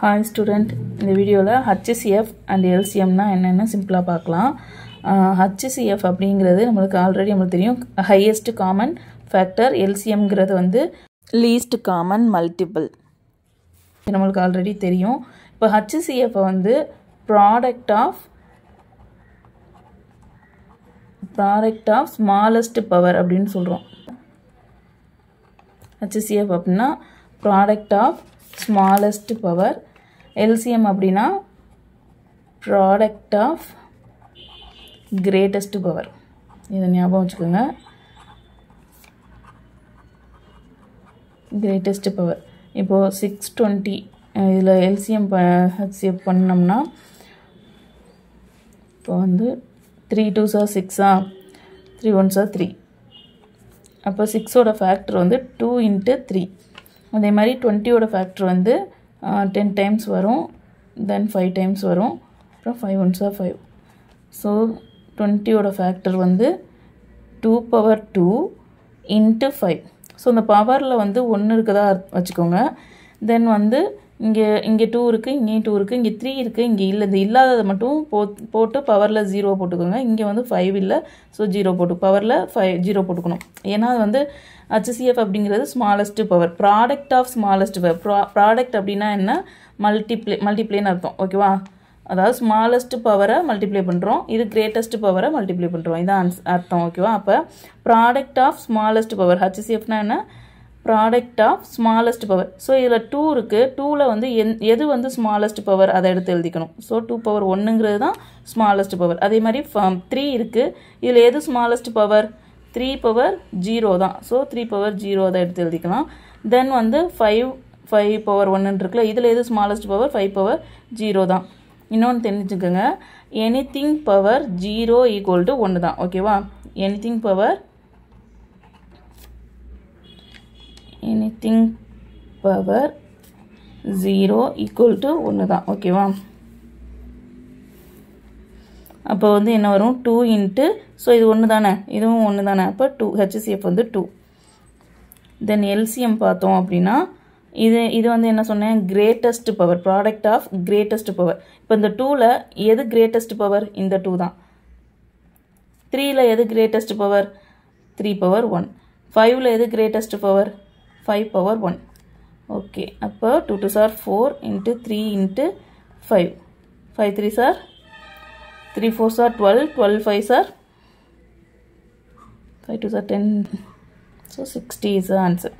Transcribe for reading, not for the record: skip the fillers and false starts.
Hi student, இந்த வீடியோல HCF and LCM னா என்னன்னு சிம்பிளா பார்க்கலாம். HCF அப்படிங்கிறது நமக்கு ஆல்ரெடி நமக்கு தெரியும் highest common factor, LCMங்கிறது வந்து least common multiple. இது நமக்கு ஆல்ரெடி தெரியும். இப்போ HCF வந்து product of smallest power அப்படினு சொல்றோம். HCF அப்படினா product of smallest power, LCM அப்படினா product of greatest power. இதை ஞாபகம் வச்சுக்கோங்க. greatest power. இப்போ 620 இதில் LCM HCF பண்ணோம்னா இப்போ வந்து 3 2s are 6 3 1s are 3. அப்போ 6 ஓட ஃபேக்டர் வந்து 2 into 3. அதே மாதிரி 20 ஓட ஃபேக்டர் வந்து 10 times வரும், then 5 times வரும், அப்புறம் 5 1s are 5. ஸோ 20 ஓட ஃபேக்டர் வந்து 2 power 2 into 5. ஸோ இந்த பவரில் வந்து 1 இருக்குதா வச்சுக்கோங்க. தென் வந்து இங்கே 2 இருக்குது, இங்கேயும் 2 இருக்குது, இங்கே 3 இருக்குது, இங்கே இல்லை. இது இல்லாததை மட்டும் போட்டு பவரில் 0 போட்டுக்கோங்க. இங்கே வந்து 5 இல்லை, ஸோ 0 போட்டு பவரில் 0 போட்டுக்கணும். ஏன்னா அது வந்து HCF அப்படிங்கிறது smallest power, product of smallest power. Product அப்படின்னா என்ன, மல்டிப்ளேன்னு அர்த்தம். ஓகேவா, அதாவது ஸ்மாலஸ்ட் பவரை மல்டிப்ளை பண்ணுறோம், இது கிரேட்டஸ்ட் பவரை மல்டிப்ளை பண்ணுறோம், இதான் அர்த்தம். ஓகேவா, அப்போ ப்ராடக்ட் ஆஃப் ஸ்மாலஸ்ட் பவர், HCFனா என்ன, product of smallest power. So இதில் 2 இருக்குது, 2ல் வந்து எது வந்து ஸ்மாலஸ்ட் பவர் அதை எடுத்து எழுதிக்கணும். ஸோ 2 power 1ங்கிறது தான் ஸ்மாலஸ்ட் பவர். அதே மாதிரி 3 இருக்குது, இதில் எது ஸ்மாலஸ்ட் பவர், 3 power 0 தான். ஸோ 3 power 0 அதை எடுத்து எழுதிக்கலாம். தென் வந்து 5 power 1 இருக்குல்ல, இதில் எது ஸ்மாலஸ்ட் பவர், 5 power 0 தான். இன்னொன்று தெரிஞ்சுக்கோங்க, எனிதிங் பவர் 0 ஈக்குவல் டு 1 தான். ஓகேவா, எனிதிங் பவர் 0 ஈக்குவல் டு 1 தான். ஓகேவா, அப்போ வந்து என்ன வரும், 2 இன்ட்டு, ஸோ இது 1 தானே, இதுவும் 1 தானே, அப்போ 2, HCF வந்து 2. தென் LCM பார்த்தோம் அப்படின்னா இது வந்து என்ன சொன்னேன், greatest power, product of greatest power. இப்போ இந்த 2ல் எது கிரேட்டஸ்ட் பவர், இந்த 2 தான். 3ல் எது கிரேட்டஸ்ட் பவர், 3 power 1. 5ல் எது கிரேட்டஸ்ட் பவர், 5 power 1. ஓகே, அப்போ 2 2s are 4 into 3 into 5. 5 3s are 3 4s are 12, 12 5s are 5 2s are 10. So 60 is the answer.